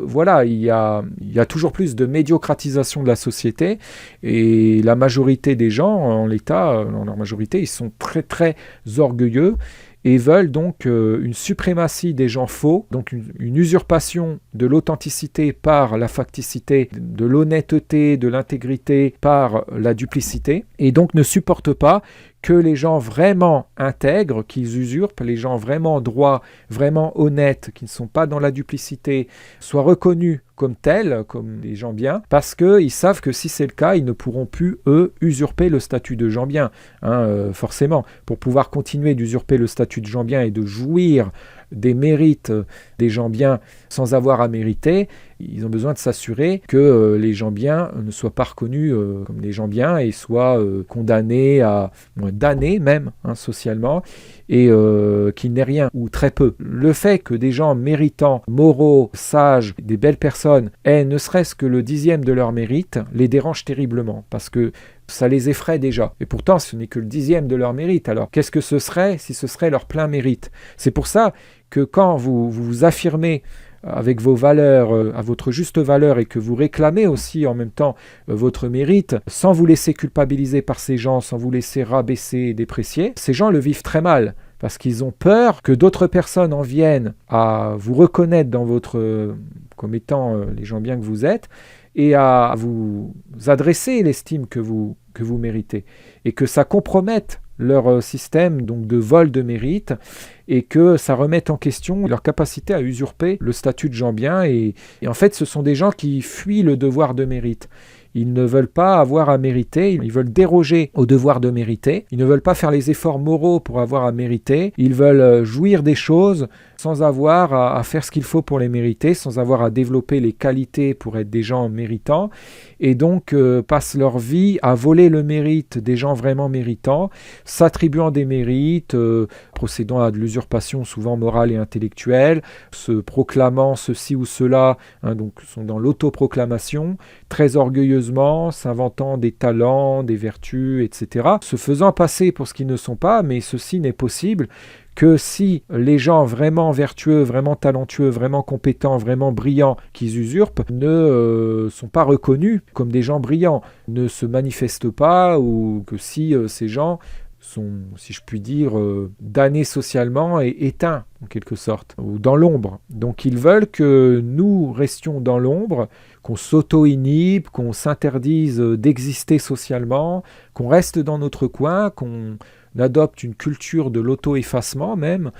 voilà, il y a toujours plus de médiocratisation de la société, et la majorité des gens, en l'état, dans leur majorité, ils sont très très orgueilleux, et veulent donc une suprématie des gens faux, donc une usurpation de l'authenticité par la facticité, de l'honnêteté, de l'intégrité par la duplicité, et donc ne supportent pas que les gens vraiment intègres, qu'ils usurpent, les gens vraiment droits, vraiment honnêtes, qui ne sont pas dans la duplicité, soient reconnus comme tels, comme des gens bien, parce qu'ils savent que si c'est le cas, ils ne pourront plus, eux, usurper le statut de gens bien, hein, forcément. Pour pouvoir continuer d'usurper le statut de gens bien et de jouir des mérites des gens bien sans avoir à mériter, ils ont besoin de s'assurer que les gens bien ne soient pas reconnus comme des gens bien et soient condamnés à damnés même, hein, socialement, et qu'il n'ait rien ou très peu. Le fait que des gens méritants, moraux, sages, des belles personnes aient ne serait-ce que le 10e de leur mérite les dérange terriblement, parce que ça les effraie déjà. Et pourtant, ce n'est que le 10e de leur mérite. Alors, qu'est-ce que ce serait si ce serait leur plein mérite? C'est pour ça que quand vous vous affirmez avec vos valeurs, à votre juste valeur, et que vous réclamez aussi en même temps votre mérite, sans vous laisser culpabiliser par ces gens, sans vous laisser rabaisser et déprécier, ces gens le vivent très mal, parce qu'ils ont peur que d'autres personnes en viennent à vous reconnaître dans comme étant les gens bien que vous êtes, et à vous adresser l'estime que vous méritez, et que ça compromette leur système donc de vol de mérite et que ça remette en question leur capacité à usurper le statut de gens bien. Et en fait, ce sont des gens qui fuient le devoir de mérite. Ils ne veulent pas avoir à mériter, ils veulent déroger au devoir de mériter. Ils ne veulent pas faire les efforts moraux pour avoir à mériter. Ils veulent jouir des choses sans avoir à faire ce qu'il faut pour les mériter, sans avoir à développer les qualités pour être des gens méritants. Et donc passent leur vie à voler le mérite des gens vraiment méritants, s'attribuant des mérites, procédant à de l'usurpation souvent morale et intellectuelle, se proclamant ceci ou cela, donc sont dans l'autoproclamation, très orgueilleusement, s'inventant des talents, des vertus, etc., se faisant passer pour ce qu'ils ne sont pas, mais ceci n'est possible que si les gens vraiment vertueux, vraiment talentueux, vraiment compétents, vraiment brillants qu'ils usurpent ne sont pas reconnus comme des gens brillants, ne se manifestent pas, ou que si ces gens sont, si je puis dire, damnés socialement et éteints, en quelque sorte, ou dans l'ombre. Donc ils veulent que nous restions dans l'ombre, qu'on s'auto-inhibe, qu'on s'interdise d'exister socialement, qu'on reste dans notre coin, qu'on adopte une culture de l'auto-effacement même,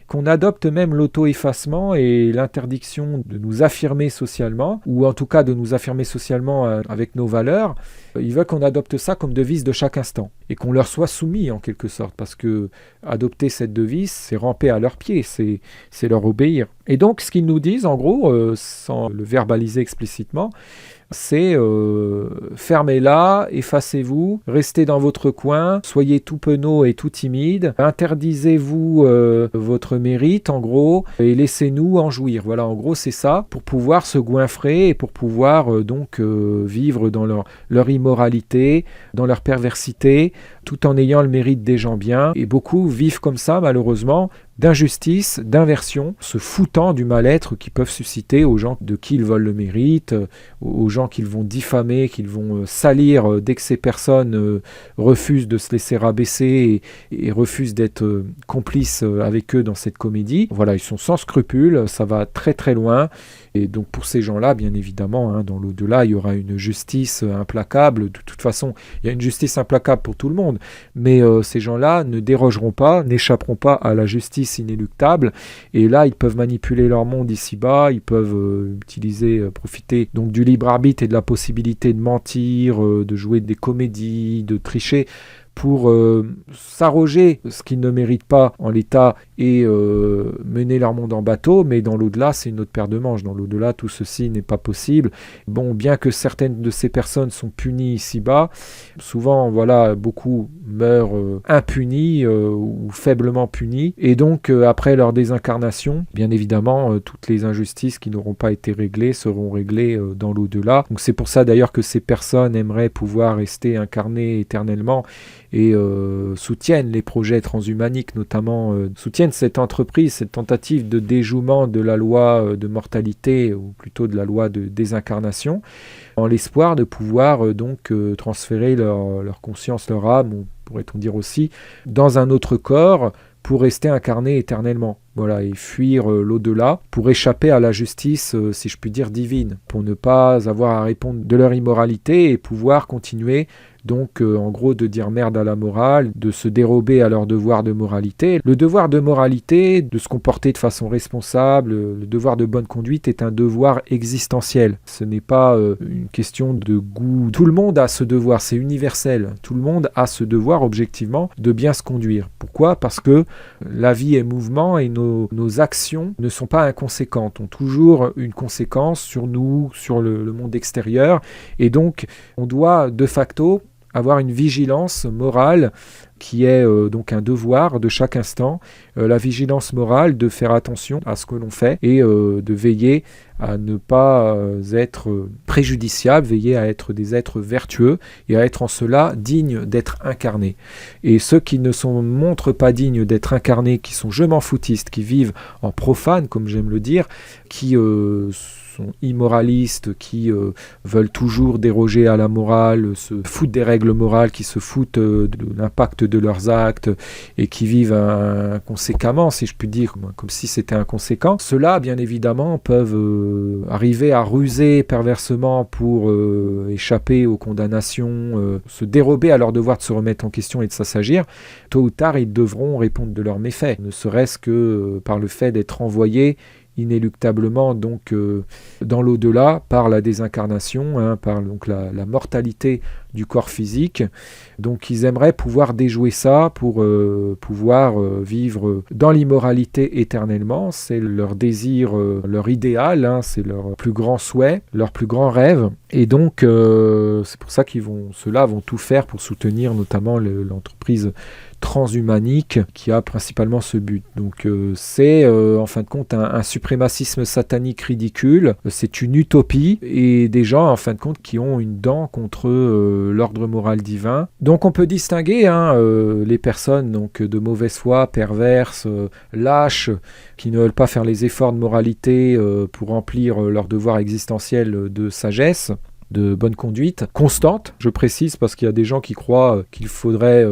qu'on adopte même l'auto-effacement et l'interdiction de nous affirmer socialement, ou en tout cas de nous affirmer socialement avec nos valeurs. Ils veulent qu'on adopte ça comme devise de chaque instant, et qu'on leur soit soumis en quelque sorte, parce que adopter cette devise, c'est ramper à leurs pieds, c'est leur obéir. Et donc ce qu'ils nous disent, en gros, sans le verbaliser explicitement, c'est fermez-la, effacez-vous, restez dans votre coin, soyez tout penaud et tout timide, interdisez-vous votre mérite en gros et laissez-nous en jouir. Voilà, en gros c'est ça, pour pouvoir se goinfrer et pour pouvoir vivre dans leur immoralité, dans leur perversité, tout en ayant le mérite des gens bien. Et beaucoup vivent comme ça malheureusement, d'injustice, d'inversion, se foutant du mal-être qu'ils peuvent susciter aux gens de qui ils veulent le mérite, aux gens qu'ils vont diffamer, qu'ils vont salir dès que ces personnes refusent de se laisser rabaisser et refusent d'être complices avec eux dans cette comédie. Voilà, ils sont sans scrupules, ça va très très loin. Et donc pour ces gens-là, bien évidemment, dans l'au-delà, il y aura une justice implacable. De toute façon, il y a une justice implacable pour tout le monde. Mais ces gens-là ne dérogeront pas, n'échapperont pas à la justice inéluctable. Et là, ils peuvent manipuler leur monde ici-bas, ils peuvent profiter donc du libre arbitre et de la possibilité de mentir, de jouer des comédies, de tricher, pour s'arroger ce qu'ils ne méritent pas en l'état et mener leur monde en bateau, mais dans l'au-delà, c'est une autre paire de manches. Dans l'au-delà, tout ceci n'est pas possible. Bon, bien que certaines de ces personnes sont punies ici-bas, souvent, voilà, beaucoup meurent impunis ou faiblement punis, et donc, après leur désincarnation, bien évidemment, toutes les injustices qui n'auront pas été réglées seront réglées dans l'au-delà. Donc c'est pour ça d'ailleurs que ces personnes aimeraient pouvoir rester incarnées éternellement et soutiennent les projets transhumaniques, notamment soutiennent cette entreprise, cette tentative de déjouement de la loi de mortalité, ou plutôt de la loi de désincarnation, en l'espoir de pouvoir transférer leur conscience, leur âme, ou pourrait-on dire aussi, dans un autre corps, pour rester incarné éternellement. Voilà, et fuir l'au-delà, pour échapper à la justice, si je puis dire, divine, pour ne pas avoir à répondre de leur immoralité et pouvoir continuer, donc en gros de dire merde à la morale, de se dérober à leur devoir de moralité. Le devoir de moralité, de se comporter de façon responsable, le devoir de bonne conduite est un devoir existentiel. Ce n'est pas une question de goût. Tout le monde a ce devoir, c'est universel. Tout le monde a ce devoir objectivement de bien se conduire. Pourquoi ? Parce que la vie est mouvement et nos actions ne sont pas inconséquentes, ont toujours une conséquence sur nous, sur le monde extérieur, et donc on doit de facto avoir une vigilance morale qui est donc un devoir de chaque instant, la vigilance morale de faire attention à ce que l'on fait et de veiller à ne pas être préjudiciable, veiller à être des êtres vertueux et à être en cela dignes d'être incarnés. Et ceux qui ne montrent pas dignes d'être incarnés, qui sont je m'en foutistes, qui vivent en profane, comme j'aime le dire, qui sont immoralistes, qui veulent toujours déroger à la morale, se foutent des règles morales, qui se foutent de l'impact de leurs actes et qui vivent inconséquemment, si je puis dire, comme si c'était inconséquent. Ceux-là, bien évidemment, peuvent arriver à ruser perversement pour échapper aux condamnations, se dérober à leur devoir de se remettre en question et de s'assagir. Tôt ou tard, ils devront répondre de leurs méfaits, ne serait-ce que par le fait d'être envoyés inéluctablement donc dans l'au-delà par la désincarnation, par donc la mortalité du corps physique. Donc ils aimeraient pouvoir déjouer ça pour pouvoir vivre dans l'immoralité éternellement. C'est leur désir, leur idéal, c'est leur plus grand souhait, leur plus grand rêve. Et donc c'est pour ça ceux-là vont tout faire pour soutenir notamment l'entreprise transhumanique qui a principalement ce but. Donc c'est en fin de compte un suprémacisme satanique ridicule, c'est une utopie et des gens en fin de compte qui ont une dent contre l'ordre moral divin. Donc on peut distinguer les personnes donc, de mauvaise foi, perverses, lâches, qui ne veulent pas faire les efforts de moralité pour remplir leur devoir existentiel de sagesse, de bonne conduite, constante, je précise, parce qu'il y a des gens qui croient qu'il faudrait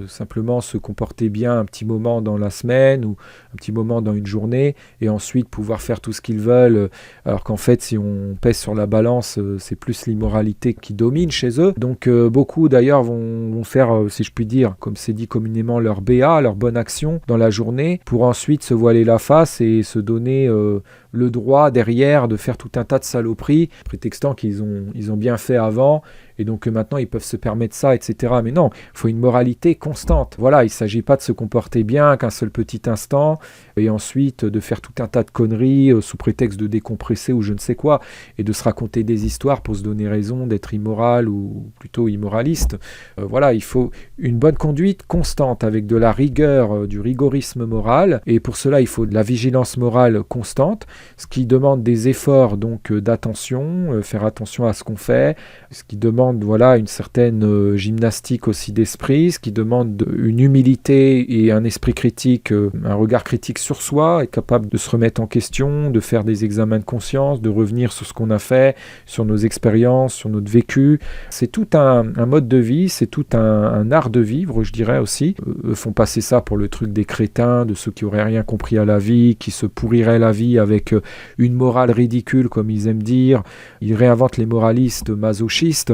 simplement se comporter bien un petit moment dans la semaine ou un petit moment dans une journée et ensuite pouvoir faire tout ce qu'ils veulent, alors qu'en fait, si on pèse sur la balance, c'est plus l'immoralité qui domine chez eux. Donc beaucoup d'ailleurs vont faire, si je puis dire, comme c'est dit communément, leur BA, leur bonne action dans la journée, pour ensuite se voiler la face et se donner le droit derrière de faire tout un tas de saloperies, prétextant qu'ils ont bien fait avant, et donc maintenant ils peuvent se permettre ça, etc. Mais non, il faut une moralité constante. Voilà, il ne s'agit pas de se comporter bien qu'un seul petit instant, et ensuite de faire tout un tas de conneries sous prétexte de décompresser ou je ne sais quoi, et de se raconter des histoires pour se donner raison d'être immoral ou plutôt immoraliste. Voilà, il faut une bonne conduite constante avec de la rigueur, du rigorisme moral, et pour cela il faut de la vigilance morale constante, ce qui demande des efforts donc d'attention, faire attention à ce qu'on fait, ce qui demande une certaine gymnastique aussi d'esprit, ce qui demande une humilité et un esprit critique, un regard critique sur soi, être capable de se remettre en question, de faire des examens de conscience, de revenir sur ce qu'on a fait, sur nos expériences, sur notre vécu. C'est tout un mode de vie, c'est tout un art de vivre, je dirais aussi. Eux font passer ça pour le truc des crétins, de ceux qui n'auraient rien compris à la vie, qui se pourriraient la vie avec une morale ridicule, comme ils aiment dire. Ils réinventent les moralistes masochistes,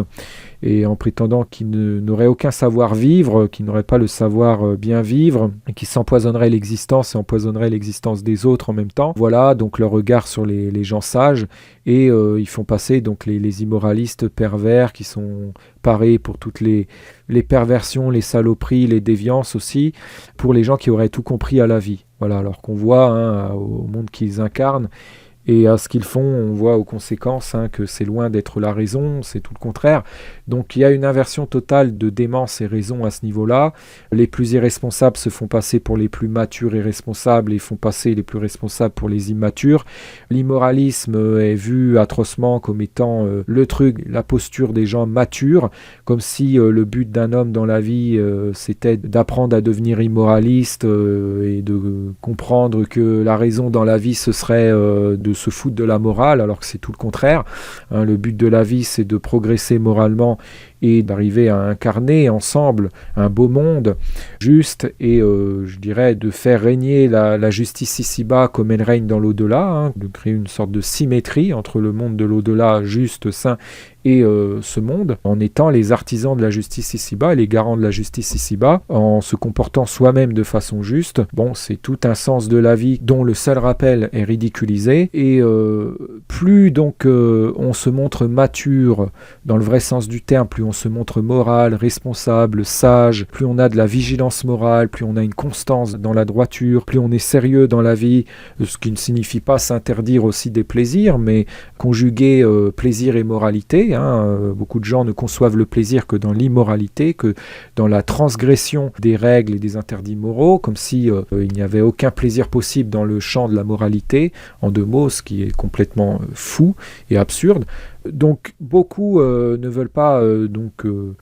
et en prétendant qu'ils n'auraient aucun savoir-vivre, qu'ils n'auraient pas le savoir bien vivre, et qui s'empoisonneraient l'existence et empoisonneraient l'existence des autres en même temps. Voilà donc leur regard sur les gens sages, et ils font passer donc les immoralistes pervers qui sont parés pour toutes les perversions, les saloperies, les déviances aussi, pour les gens qui auraient tout compris à la vie. Voilà, alors qu'on voit au monde qu'ils incarnent, et à ce qu'ils font, on voit aux conséquences que c'est loin d'être la raison, c'est tout le contraire. Donc il y a une inversion totale de démence et raison à ce niveau-là. Les plus irresponsables se font passer pour les plus matures et responsables et font passer les plus responsables pour les immatures. L'immoralisme est vu atrocement comme étant le truc, la posture des gens matures, comme si le but d'un homme dans la vie c'était d'apprendre à devenir immoraliste et de comprendre que la raison dans la vie ce serait de se foutre de la morale, alors que c'est tout le contraire. Le but de la vie, c'est de progresser moralement et d'arriver à incarner ensemble un beau monde juste et, je dirais, de faire régner la justice ici-bas comme elle règne dans l'au-delà, de créer une sorte de symétrie entre le monde de l'au-delà juste, saint, et ce monde, en étant les artisans de la justice ici-bas, les garants de la justice ici-bas, en se comportant soi-même de façon juste. Bon, c'est tout un sens de la vie dont le seul rappel est ridiculisé, et plus donc on se montre mature dans le vrai sens du terme, plus on se montre moral, responsable, sage, plus on a de la vigilance morale, plus on a une constance dans la droiture, plus on est sérieux dans la vie, ce qui ne signifie pas s'interdire aussi des plaisirs, mais conjuguer plaisir et moralité. Beaucoup de gens ne conçoivent le plaisir que dans l'immoralité, que dans la transgression des règles et des interdits moraux, comme si il n'y avait aucun plaisir possible dans le champ de la moralité, en deux mots, ce qui est complètement fou et absurde. Donc beaucoup ne veulent pas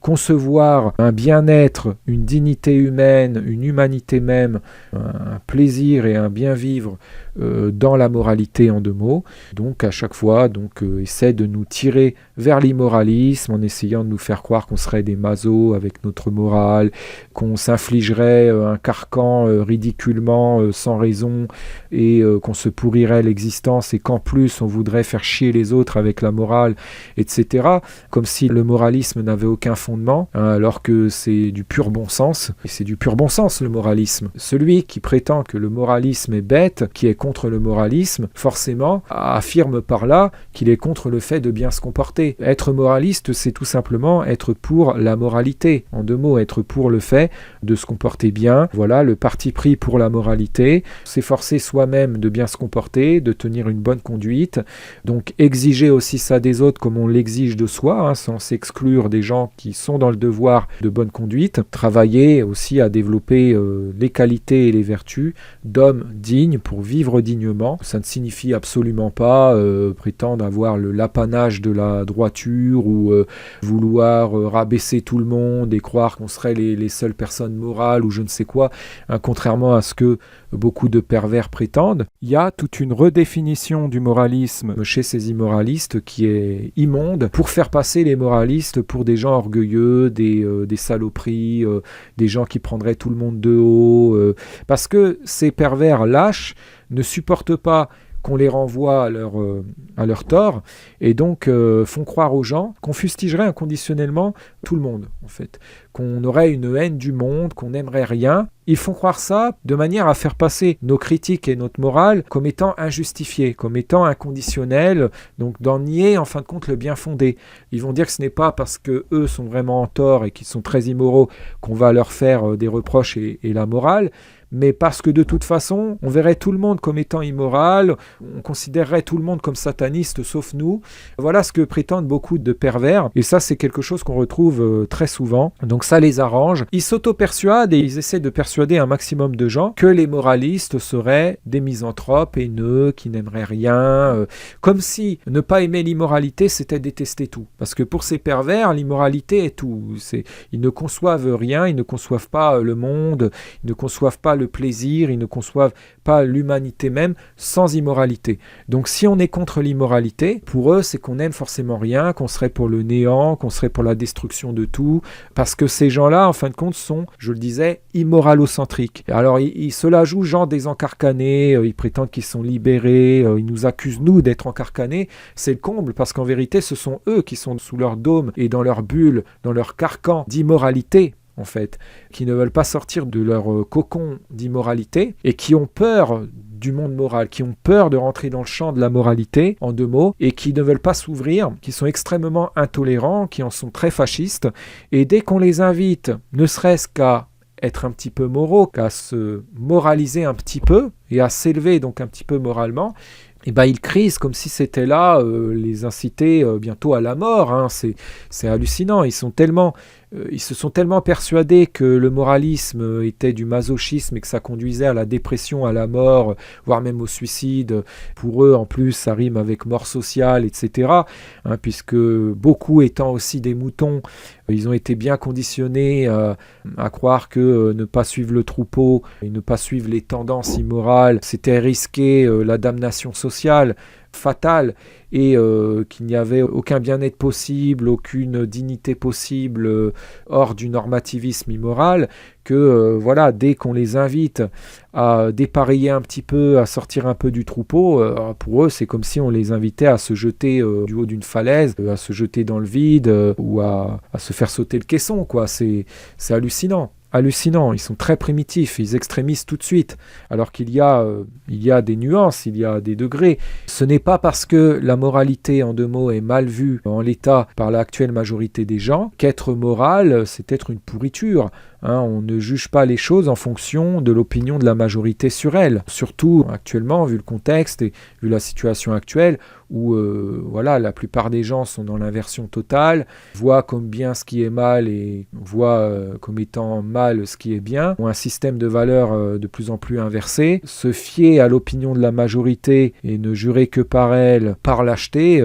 concevoir un bien-être, une dignité humaine, une humanité même, un plaisir et un bien-vivre dans la moralité en 2 mots. Donc à chaque fois, essaie de nous tirer vers l'immoralisme en essayant de nous faire croire qu'on serait des masos avec notre morale, qu'on s'infligerait un carcan ridiculement sans raison et qu'on se pourrirait l'existence et qu'en plus on voudrait faire chier les autres avec la morale, etc. Comme si le moralisme n'avait aucun fondement, alors que c'est du pur bon sens. Et c'est du pur bon sens le moralisme. Celui qui prétend que le moralisme est bête, qui est contre le moralisme, forcément affirme par là qu'il est contre le fait de bien se comporter. Être moraliste, c'est tout simplement être pour la moralité. En 2 mots, être pour le fait de se comporter bien. Voilà, le parti pris pour la moralité, s'efforcer soi-même de bien se comporter, de tenir une bonne conduite, donc exiger aussi ça des autres comme on l'exige de soi, sans s'exclure des gens qui sont dans le devoir de bonne conduite, travailler aussi à développer les qualités et les vertus d'hommes dignes pour vivre dignement. Ça ne signifie absolument pas prétendre avoir l'apanage de la droiture ou vouloir rabaisser tout le monde et croire qu'on serait les seules personnes morales ou je ne sais quoi, contrairement à ce que beaucoup de pervers prétendent. Il y a toute une redéfinition du moralisme chez ces immoralistes qui est immonde pour faire passer les moralistes pour des gens orgueilleux, des saloperies, des gens qui prendraient tout le monde de haut, parce que ces pervers lâches ne supportent pas qu'on les renvoie à leur tort, et donc font croire aux gens qu'on fustigerait inconditionnellement tout le monde, en fait. Qu'on aurait une haine du monde, qu'on n'aimerait rien. Ils font croire ça de manière à faire passer nos critiques et notre morale comme étant injustifiées, comme étant inconditionnelles, donc d'en nier en fin de compte le bien fondé. Ils vont dire que ce n'est pas parce qu'eux sont vraiment en tort et qu'ils sont très immoraux qu'on va leur faire des reproches et la morale, mais parce que de toute façon, on verrait tout le monde comme étant immoral, on considérerait tout le monde comme sataniste sauf nous. Voilà ce que prétendent beaucoup de pervers, et ça c'est quelque chose qu'on retrouve très souvent, donc ça les arrange. Ils s'auto-persuadent et ils essaient de persuader un maximum de gens que les moralistes seraient des misanthropes haineux, qui n'aimeraient rien, comme si ne pas aimer l'immoralité c'était détester tout. Parce que pour ces pervers, l'immoralité est tout. Ils ne conçoivent rien, ils ne conçoivent pas le monde, ils ne conçoivent pas le plaisir, ils ne conçoivent pas l'humanité même sans immoralité. Donc si on est contre l'immoralité, pour eux c'est qu'on n'aime forcément rien, qu'on serait pour le néant, qu'on serait pour la destruction de tout, parce que ces gens-là en fin de compte sont, je le disais, immoralocentriques. Alors ils se la jouent genre des encarcanés, ils prétendent qu'ils sont libérés, ils nous accusent nous d'être encarcanés, c'est le comble parce qu'en vérité ce sont eux qui sont sous leur dôme et dans leur bulle, dans leur carcan d'immoralité, en fait, qui ne veulent pas sortir de leur cocon d'immoralité et qui ont peur du monde moral, qui ont peur de rentrer dans le champ de la moralité, en 2 mots, et qui ne veulent pas s'ouvrir, qui sont extrêmement intolérants, qui en sont très fascistes, et dès qu'on les invite, ne serait-ce qu'à être un petit peu moraux, qu'à se moraliser un petit peu, et à s'élever donc un petit peu moralement, et ils crisent comme si c'était là les inciter bientôt à la mort. C'est hallucinant. Ils se sont tellement persuadés que le moralisme était du masochisme et que ça conduisait à la dépression, à la mort, voire même au suicide. Pour eux, en plus, ça rime avec mort sociale, etc. Puisque beaucoup étant aussi des moutons, ils ont été bien conditionnés à croire que ne pas suivre le troupeau et ne pas suivre les tendances immorales, c'était risquer la damnation sociale fatale et qu'il n'y avait aucun bien-être possible, aucune dignité possible hors du normativisme immoral, que dès qu'on les invite à dépareiller un petit peu, à sortir un peu du troupeau, pour eux c'est comme si on les invitait à se jeter du haut d'une falaise, à se jeter dans le vide ou à se faire sauter le caisson, quoi. C'est hallucinant. Hallucinant, ils sont très primitifs, ils extrémisent tout de suite, alors qu'il y a des nuances, il y a des degrés. Ce n'est pas parce que la moralité, en 2 mots, est mal vue en l'état par l'actuelle majorité des gens qu'être moral, c'est être une pourriture. On ne juge pas les choses en fonction de l'opinion de la majorité sur elles. Surtout actuellement, vu le contexte et vu la situation actuelle, où la plupart des gens sont dans l'inversion totale, voient comme bien ce qui est mal et voient comme étant mal ce qui est bien, ont un système de valeurs de plus en plus inversé. Se fier à l'opinion de la majorité et ne jurer que par elle, par lâcheté,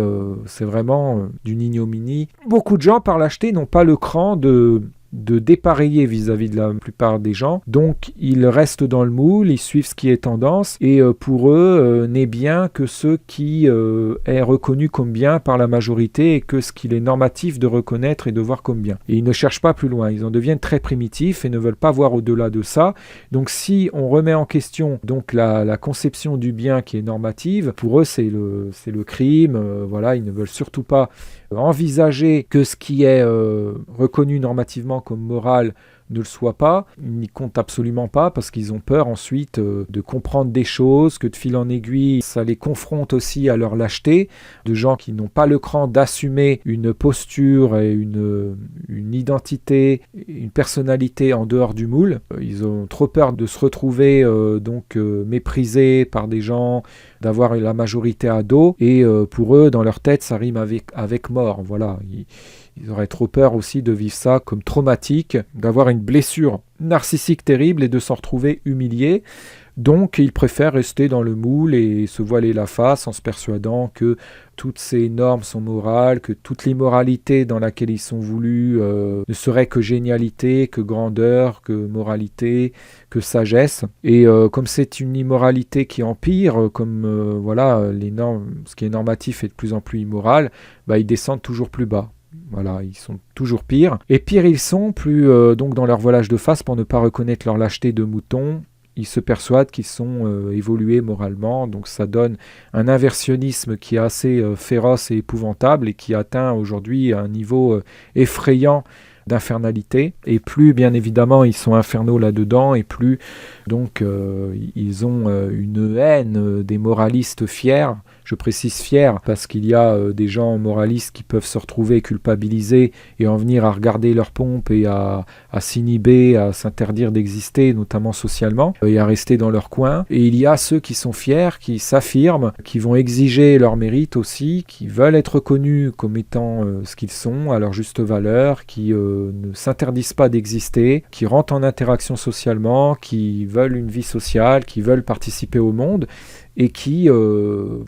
c'est vraiment d'une ignominie. Beaucoup de gens, par lâcheté, n'ont pas le cran de de dépareiller vis-à-vis de la plupart des gens. Donc ils restent dans le moule, ils suivent ce qui est tendance, et pour eux n'est bien que ce qui est reconnu comme bien par la majorité et que ce qu'il est normatif de reconnaître et de voir comme bien. Et ils ne cherchent pas plus loin, ils en deviennent très primitifs et ne veulent pas voir au-delà de ça. Donc si on remet en question donc la conception du bien qui est normative, pour eux c'est le crime, voilà, ils ne veulent surtout pas envisager que ce qui est reconnu normativement comme moral ne le soit pas, ils n'y comptent absolument pas parce qu'ils ont peur ensuite de comprendre des choses, que de fil en aiguille, ça les confronte aussi à leur lâcheté, de gens qui n'ont pas le cran d'assumer une posture et une identité, une personnalité en dehors du moule. Ils ont trop peur de se retrouver méprisés par des gens, d'avoir la majorité à dos, et pour eux, dans leur tête, ça rime avec mort. Voilà. Ils auraient trop peur aussi de vivre ça comme traumatique, d'avoir une blessure narcissique terrible et de s'en retrouver humilié. Donc ils préfèrent rester dans le moule et se voiler la face en se persuadant que toutes ces normes sont morales, que toute l'immoralité dans laquelle ils sont voulus ne serait que génialité, que grandeur, que moralité, que sagesse. Et comme c'est une immoralité qui empire, comme les normes, ce qui est normatif est de plus en plus immoral, ils descendent toujours plus bas. Voilà, ils sont toujours pires. Et pire ils sont, plus donc dans leur voilage de face, pour ne pas reconnaître leur lâcheté de mouton, ils se persuadent qu'ils sont évolués moralement. Donc ça donne un inversionnisme qui est assez féroce et épouvantable et qui atteint aujourd'hui un niveau effrayant d'infernalité. Et plus, bien évidemment, ils sont infernaux là-dedans, et plus, donc, ils ont une haine des moralistes fiers. Je précise fiers parce qu'il y a des gens moralistes qui peuvent se retrouver culpabilisés et en venir à regarder leur pompe et à s'inhiber, à s'interdire d'exister, notamment socialement, et à rester dans leur coin. Et il y a ceux qui sont fiers, qui s'affirment, qui vont exiger leur mérite aussi, qui veulent être reconnus comme étant ce qu'ils sont, à leur juste valeur, qui ne s'interdisent pas d'exister, qui rentrent en interaction socialement, qui veulent une vie sociale, qui veulent participer au monde, et qui,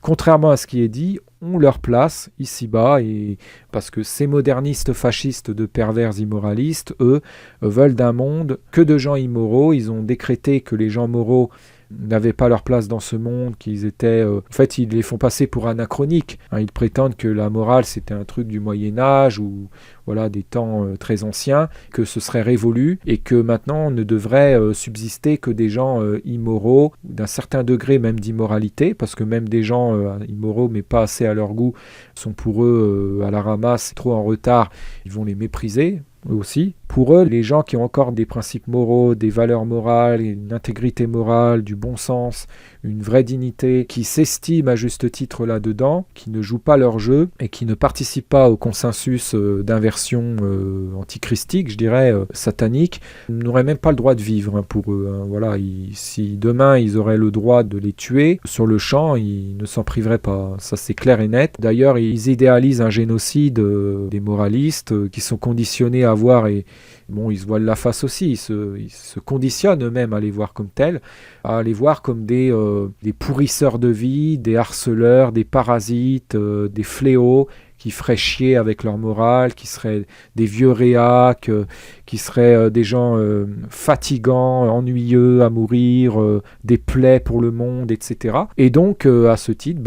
contrairement à ce qui est dit, ont leur place ici-bas, et parce que ces modernistes fascistes de pervers immoralistes, eux, veulent d'un monde que de gens immoraux. Ils ont décrété que les gens moraux n'avaient pas leur place dans ce monde, qu'ils étaient... en fait, ils les font passer pour anachroniques. Ils prétendent que la morale, c'était un truc du Moyen-Âge ou des temps très anciens, que ce serait révolu et que maintenant, ne devrait subsister que des gens immoraux, d'un certain degré même d'immoralité, parce que même des gens immoraux, mais pas assez à leur goût, sont pour eux à la ramasse, trop en retard, ils vont les mépriser. Eux aussi. Pour eux, les gens qui ont encore des principes moraux, des valeurs morales, une intégrité morale, du bon sens, une vraie dignité, qui s'estiment à juste titre là-dedans, qui ne jouent pas leur jeu et qui ne participent pas au consensus d'inversion antichristique, je dirais, satanique, n'auraient même pas le droit de vivre pour eux. Si demain ils auraient le droit de les tuer, sur le champ, ils ne s'en priveraient pas. Ça, c'est clair et net. D'ailleurs, ils idéalisent un génocide des moralistes qui sont conditionnés à voir, et ils se voilent la face aussi, ils se conditionnent eux-mêmes à les voir comme tels, à les voir comme des pourrisseurs de vie, des harceleurs, des parasites, des fléaux qui feraient chier avec leur morale, qui seraient des vieux réacs, qui seraient des gens fatigants, ennuyeux à mourir, des plaies pour le monde, etc. Et donc, à ce titre,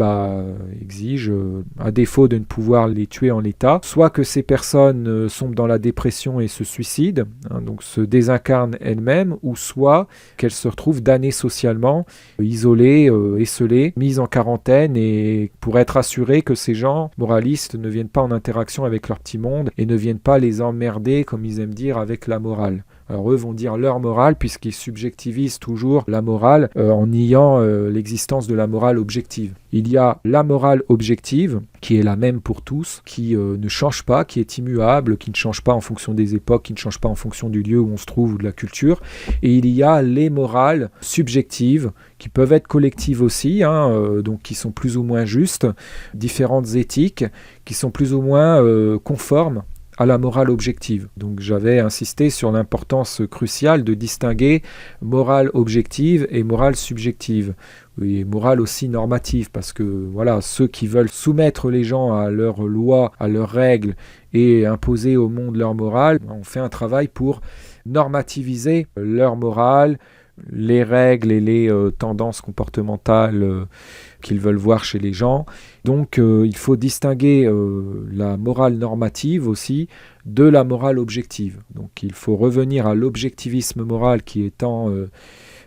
exige, à défaut de ne pouvoir les tuer en l'état, soit que ces personnes sombrent dans la dépression et se suicident, donc se désincarnent elles-mêmes, ou soit qu'elles se retrouvent damnées socialement, isolées, esselées, mises en quarantaine, et pour être assurées que ces gens moralistes ne viennent pas en interaction avec leur petit monde et ne viennent pas les emmerder, comme ils aiment dire, avec la morale. Alors eux vont dire leur morale puisqu'ils subjectivisent toujours la morale en niant l'existence de la morale objective. Il y a la morale objective qui est la même pour tous, qui ne change pas, qui est immuable, qui ne change pas en fonction des époques, qui ne change pas en fonction du lieu où on se trouve ou de la culture. Et il y a les morales subjectives qui peuvent être collectives aussi, donc qui sont plus ou moins justes, différentes éthiques, qui sont plus ou moins conformes à la morale objective. Donc j'avais insisté sur l'importance cruciale de distinguer morale objective et morale subjective. Et morale aussi normative, parce que voilà, ceux qui veulent soumettre les gens à leurs lois, à leurs règles et imposer au monde leur morale, on fait un travail pour normativiser leur morale, les règles et les tendances comportementales qu'ils veulent voir chez les gens. Donc il faut distinguer la morale normative aussi de la morale objective. Donc il faut revenir à l'objectivisme moral qui étant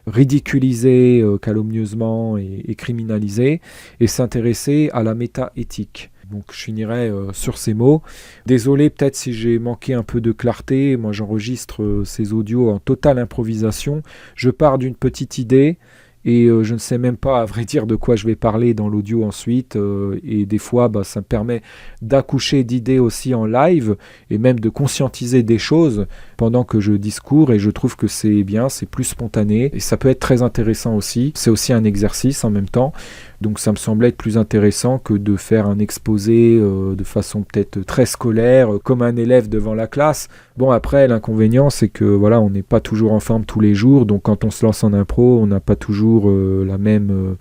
ridiculisé calomnieusement et criminalisé, et s'intéresser à la méta-éthique. Donc je finirai sur ces mots. Désolé peut-être si j'ai manqué un peu de clarté, moi j'enregistre ces audios en totale improvisation. Je pars d'une petite idée, et je ne sais même pas, à vrai dire, de quoi je vais parler dans l'audio ensuite. Et des fois, ça me permet d'accoucher d'idées aussi en live, et même de conscientiser des choses pendant que je discours. Et je trouve que c'est bien, c'est plus spontané. Et ça peut être très intéressant aussi. C'est aussi un exercice en même temps. Donc ça me semblait être plus intéressant que de faire un exposé de façon peut-être très scolaire, comme un élève devant la classe. Bon, après, l'inconvénient, c'est que voilà, on n'est pas toujours en forme tous les jours. Donc quand on se lance en impro, on n'a pas toujours la même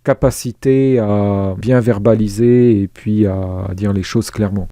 capacité à bien verbaliser et puis à dire les choses clairement.